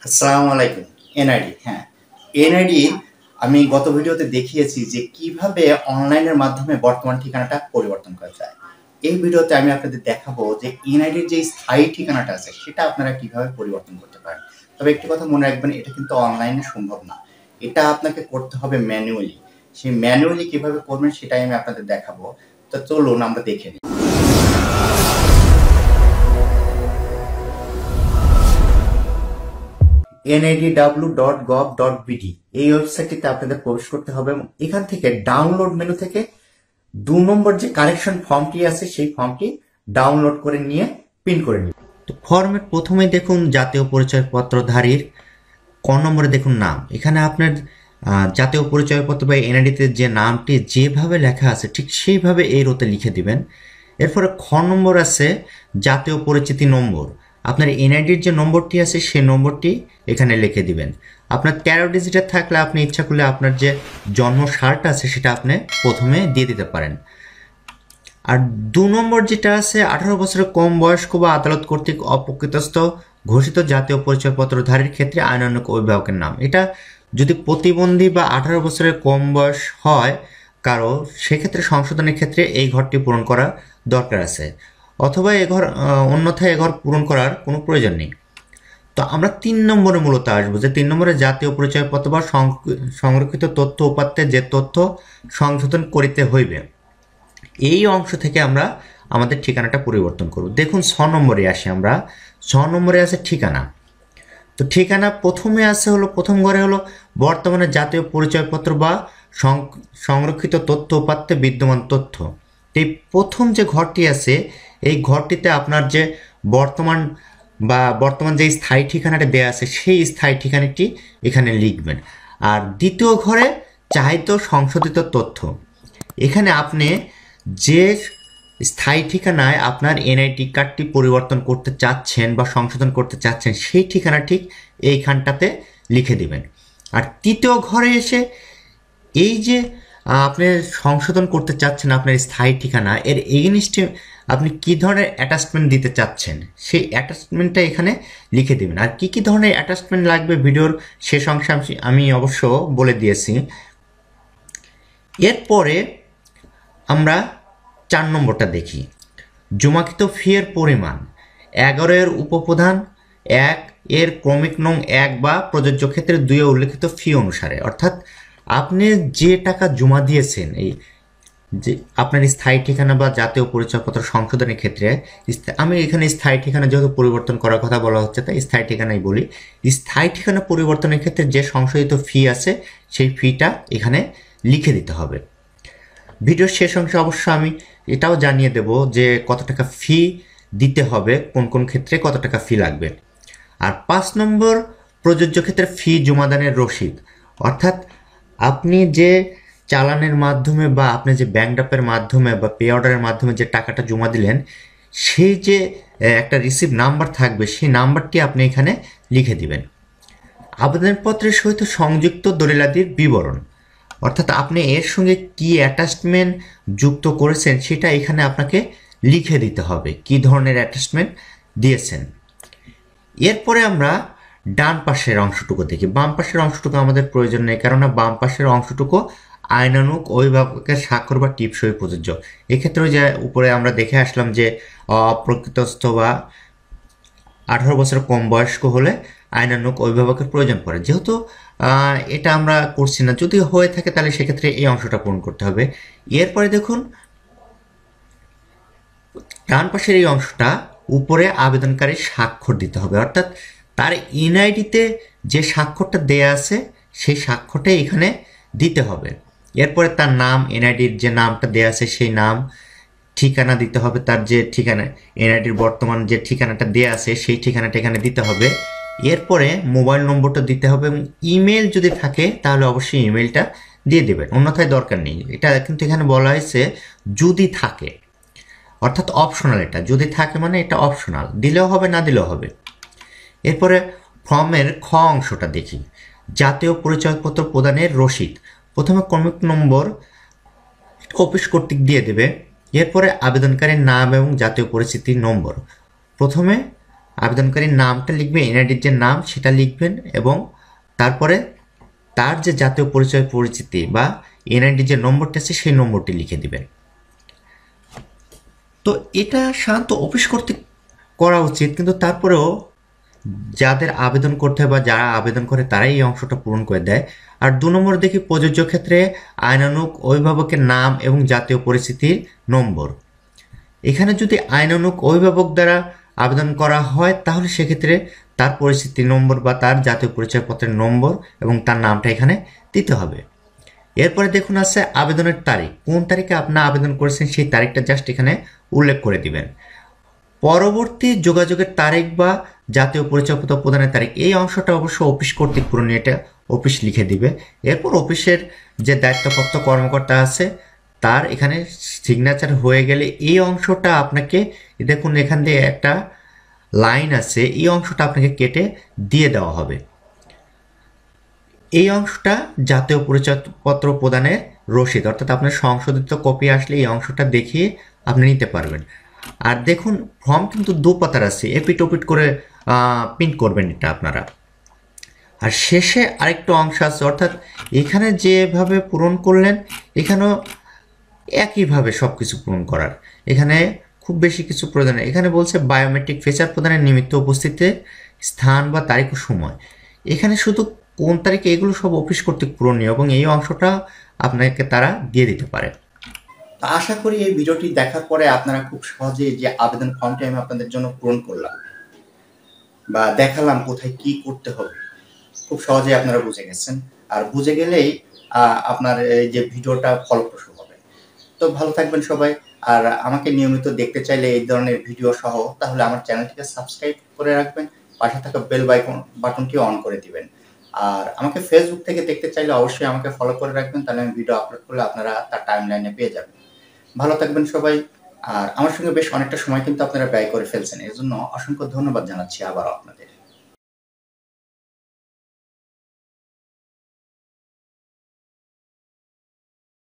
আসসালামু আলাইকুম। এনআইডি, হ্যাঁ, এনআইডি আমি গত ভিডিওতে দেখিয়েছি যে কিভাবে অনলাইনের মাধ্যমে বর্তমান ঠিকানাটা পরিবর্তন করা যায়। এই ভিডিওতে আমি আপনাদের দেখাবো যে এনআইডির যে স্থায়ী ঠিকানাটা আছে সেটা আপনারা কিভাবে পরিবর্তন করতে পারেন। তবে একটি কথা মনে রাখবেন, এটা কিন্তু অনলাইনে সম্ভব না। এটা আপনাকে করতে হবে ম্যানুয়ালি। সেই ম্যানুয়ালি কিভাবে করবেন সেটাই আমি আপনাদের দেখাবো। তো চলুন আমরা দেখে নিই। nidw.gov.bd এই ওয়েবসাইটটিতে আপনাদের প্রবেশ করতে হবে এবং এখান থেকে ডাউনলোড মেনু থেকে 2 নম্বর যে কারেকশন ফর্মটি আছে সেই ফর্মটি ডাউনলোড করে নিয়ে প্রিন্ট করে নিন। তো ফর্মের প্রথমে দেখুন জাতীয় পরিচয়পত্রধারীর ক নম্বরে দেখুন নাম। এখানে আপনার জাতীয় পরিচয়পত্র বা এনআইডিতে যে নামটি যেভাবে লেখা আছে ঠিক সেইভাবে এই রোতে লিখে দিবেন। এরপরে খ নম্বর আছে জাতীয় পরিচিতি নম্বর। আপনার এনআইডির যে নম্বরটি আছে সেই নম্বরটি এখানে লিখে দিবেন। আপনার 13 ডিজিটের থাকলে আপনি ইচ্ছা করলে আপনার যে জন্ম সালটা আছে সেটা আপনি প্রথমে দিয়ে দিতে পারেন। আর 2 নম্বর যেটা আছে 18 বছরের কম বয়স্ক বা আদালত কর্তৃক অপ্রকৃতস্থ ঘোষিত জাতীয় পরিচয়পত্রধারীর ক্ষেত্রে আইনানুগ অভিভাবকের নাম। এটা যদি প্রতিবন্ধী বা 18 বছরের কম বয়স হয় কারো, সেক্ষেত্রে সংশোধনের ক্ষেত্রে এই ঘরটি পূরণ করা দরকার আছে, অথবা অন্যথায় এ ঘর পূরণ করার কোনো প্রয়োজন নেই। তো আমরা 3 নম্বরে মূলত আসবো, যে 3 নম্বরে জাতীয় পরিচয়পত্র বা সংরক্ষিত তথ্য উপাত্তে যে তথ্য সংশোধন করিতে হইবে, এই অংশ থেকে আমরা আমাদের ঠিকানাটা পরিবর্তন করব। দেখুন 6 নম্বরে আসি আমরা। 6 নম্বরে আছে ঠিকানা। তো ঠিকানা প্রথমে আছে হলো, প্রথম ঘরে হলো বর্তমানে জাতীয় পরিচয়পত্র বা সংরক্ষিত তথ্য উপাত্তে বিদ্যমান তথ্য। এই প্রথম যে ঘরটি আছে এই ঘরটিতে আপনার যে বর্তমান যে স্থায়ী ঠিকানাটা দেওয়া আছে সেই স্থায়ী ঠিকানাটি এখানে লিখবেন। আর দ্বিতীয় ঘরে চাহিত সংশোধিত তথ্য, এখানে আপনি যে স্থায়ী ঠিকানায় আপনার এনআইডি কার্ডটি পরিবর্তন করতে চাচ্ছেন বা সংশোধন করতে চাচ্ছেন সেই ঠিকানা ঠিক এইখানটাতে লিখে দিবেন। আর তৃতীয় ঘরে এসে এই যে আপনি সংশোধন করতে চাচ্ছেন আপনার স্থায়ী ঠিকানা, এর এগেইনস্টে আপনি কী ধরনের অ্যাটাচমেন্ট দিতে চাচ্ছেন সেই অ্যাটাচমেন্টটা এখানে লিখে দেবেন। আর কী কী ধরনের অ্যাটাচমেন্ট লাগবে ভিডিওর শেষ অংশে আমি অবশ্য বলে দিয়েছি। এরপরে আমরা 4 নম্বরটা দেখি। জমাকৃত ফি এর পরিমাণ 11 এর উপপ্রধান 1 এর ক্রমিক নং 1 বা প্রযোজ্য ক্ষেত্রে 2 এ উল্লেখিত ফি অনুসারে, অর্থাৎ আপনি যে টাকা জমা দিয়েছেন এই যে আপনার স্থায়ী ঠিকানা বা জাতীয় পরিচয়পত্র সংশোধনের ক্ষেত্রে, আমি এখানে স্থায়ী ঠিকানা যেহেতু পরিবর্তন করার কথা বলা হচ্ছে তাই স্থায়ী ঠিকানাই বলি। স্থায়ী ঠিকানা পরিবর্তনের ক্ষেত্রে যে সংশোধিত ফি আছে সেই ফিটা এখানে লিখে দিতে হবে। ভিডিওর শেষ অংশে অবশ্য আমি এটাও জানিয়ে দেব যে কত টাকা ফি দিতে হবে, কোন কোন ক্ষেত্রে কত টাকা ফি লাগবে। আর 5 নম্বর প্রযোজ্য ক্ষেত্রে ফি জমাদানের রসিদ, অর্থাৎ আপনি যে চালানের মাধ্যমে বা আপনি যে ব্যাংক ড্রাফটের মাধ্যমে বা পে অর্ডারের মাধ্যমে যে টাকাটা জমা দিলেন সেই যে একটা রিসিভ নাম্বার থাকবে সেই নাম্বারটি আপনি এখানে লিখে দিবেন। আবেদনপত্রের সহিত সংযুক্ত দলিলাদির বিবরণ, অর্থাৎ আপনি এর সঙ্গে কি অ্যাটাচমেন্ট যুক্ত করেছেন সেটা এখানে আপনাকে লিখে দিতে হবে, কি ধরনের অ্যাটাচমেন্ট দিয়েছেন। এরপরে আমরা ডান পাশের অংশটুকু দেখি। বাম পাশের অংশটুকু আমাদের প্রয়োজন নেই, কেননা বাম পাশের অংশটুকু আইনানুগ অভিভাবকের স্বাক্ষর বা টিপসই প্রযোজ্য। এক্ষেত্রে যে উপরে আমরা দেখে আসলাম যে অপ্রকৃতস্থ বা 18 বছরের কম বয়স্ক হলে আইনানুগ অভিভাবকের প্রয়োজন পড়ে। যেহেতু এটা আমরা করছি না, যদি হয়ে থাকে তাহলে সেক্ষেত্রে এই অংশটা পূরণ করতে হবে। এরপরে দেখুন ডান পাশের এই অংশটা উপরে আবেদনকারীর স্বাক্ষর দিতে হবে, অর্থাৎ তার এনআইডিতে যে স্বাক্ষরটা দেয়া আছে সেই স্বাক্ষরটা এখানে দিতে হবে। এরপরে তার নাম, এনআইডির যে নামটা দেয়া আছে সেই নাম, ঠিকানা দিতে হবে, তার যে ঠিকানা এনআইডির বর্তমান যে ঠিকানাটা দেয়া আছে সেই ঠিকানাটা এখানে দিতে হবে। এরপরে মোবাইল নম্বরটা দিতে হবে এবং ইমেল যদি থাকে তাহলে অবশ্যই ইমেলটা দিয়ে দেবেন, অন্যথায় দরকার নেই। এটা কিন্তু এখানে বলা হয়েছে যদি থাকে, অর্থাৎ অপশনাল। এটা যদি থাকে মানে এটা অপশনাল, দিলেও হবে না দিলেও হবে। এরপরে ফর্মের খ অংশটা দেখি। জাতীয় পরিচয়পত্র প্রদানের রসিদ, প্রথমে ক্রমিক নম্বর অফিস কর্তৃক দিয়ে দেবে। এরপরে আবেদনকারীর নাম এবং জাতীয় পরিচিতি নম্বর, প্রথমে আবেদনকারীর নামটা লিখবেন, এনআইডির যে নাম সেটা লিখবেন এবং তারপরে তার যে জাতীয় পরিচয় পরিচিতি বা এনআইডি যে নম্বরটা আছে সেই নম্বরটি লিখে দিবেন। তো এটা সাধারণত অফিস কর্তৃক করা উচিত, কিন্তু তারপরেও যাদের আবেদন করতে হয় বা যারা আবেদন করে তারাই এই অংশটা পূরণ করে দেয়। আর 2 নম্বর দেখি প্রযোজ্য ক্ষেত্রে আইনানুগ অভিভাবকের নাম এবং জাতীয় পরিচিতির নম্বর। এখানে যদি আইনানুগ অভিভাবক দ্বারা আবেদন করা হয় তাহলে সেক্ষেত্রে তার পরিচিতি নম্বর বা তার জাতীয় পরিচয়পত্রের নম্বর এবং তার নামটা এখানে দিতে হবে। এরপরে দেখুন আছে আবেদনের তারিখ, কোন তারিখে আপনি আবেদন করেছেন সেই তারিখটা জাস্ট এখানে উল্লেখ করে দিবেন। পরবর্তী যোগাযোগের তারিখ বা জাতীয় পরিচয়পত্র প্রদানের তারিখ, এই অংশটা অবশ্য অফিস কর্তৃক পূরণীয়, এটা অফিস লিখে দিবে। এরপর অফিসের যে দায়িত্বপ্রাপ্ত কর্মকর্তা আছে তার এখানে সিগনেচার হয়ে গেলে এই অংশটা আপনাকে, দেখুন এখান দিয়ে একটা লাইন আছে, এই অংশটা আপনাকে কেটে দিয়ে দেওয়া হবে। এই অংশটা জাতীয় পরিচয়পত্র প্রদানের রসিদ, অর্থাৎ আপনার সংশোধিত কপি আসলে এই অংশটা দেখিয়ে আপনি নিতে পারবেন। আর দেখুন ফর্ম কিন্তু 2 পাতার আছে, এপিট ওপিট করে প্রিন্ট করবেন এটা আপনারা। আর শেষে আরেকটা অংশ আছে, অর্থাৎ এখানে যেভাবে পূরণ করলেন এখানেও একইভাবে সব কিছু পূরণ করার, এখানে খুব বেশি কিছু প্রয়োজন নেই। এখানে বলছে বায়োমেট্রিক ফিচার প্রদানের নিমিত্ত উপস্থিতিতে স্থান বা তারিখ ও সময়, এখানে শুধু কোন তারিখে, এগুলো সব অফিস কর্তৃক পূরণীয় এবং এই অংশটা আপনাকে তারা দিয়ে দিতে পারে। তো আশা করি এই ভিডিওটি দেখার পরে আপনারা খুব সহজে যে আবেদন ফর্মটি আমি আপনাদের জন্য পূরণ করলাম বা দেখালাম কোথায় কি করতে হবে, খুব সহজে আপনারা বুঝে গেছেন। আর বুঝে গেলেই আপনার এই যে ভিডিওটা ফলপ্রসূ হবে। তো ভালো থাকবেন সবাই। আর আমাকে নিয়মিত দেখতে চাইলে এই ধরনের ভিডিও সহ তাহলে আমার চ্যানেলটিকে সাবস্ক্রাইব করে রাখবেন, পাশে থাকা বেল বাটনটি অন করে দিবেন। আর আমাকে ফেসবুক থেকে দেখতে চাইলে অবশ্যই আমাকে ফলো করে রাখবেন, তাহলে আমি ভিডিও আপলোড করলে আপনারা তার টাইমলাইনে পেয়ে যাবেন। ভালো থাকবেন সবাই। আর আমার সঙ্গে বেশ অনেকটা সময় কিন্তু আপনারা ব্যয় করে ফেলছেন, এর জন্য অসংখ্য ধন্যবাদ জানাচ্ছি আবারও আপনাদের।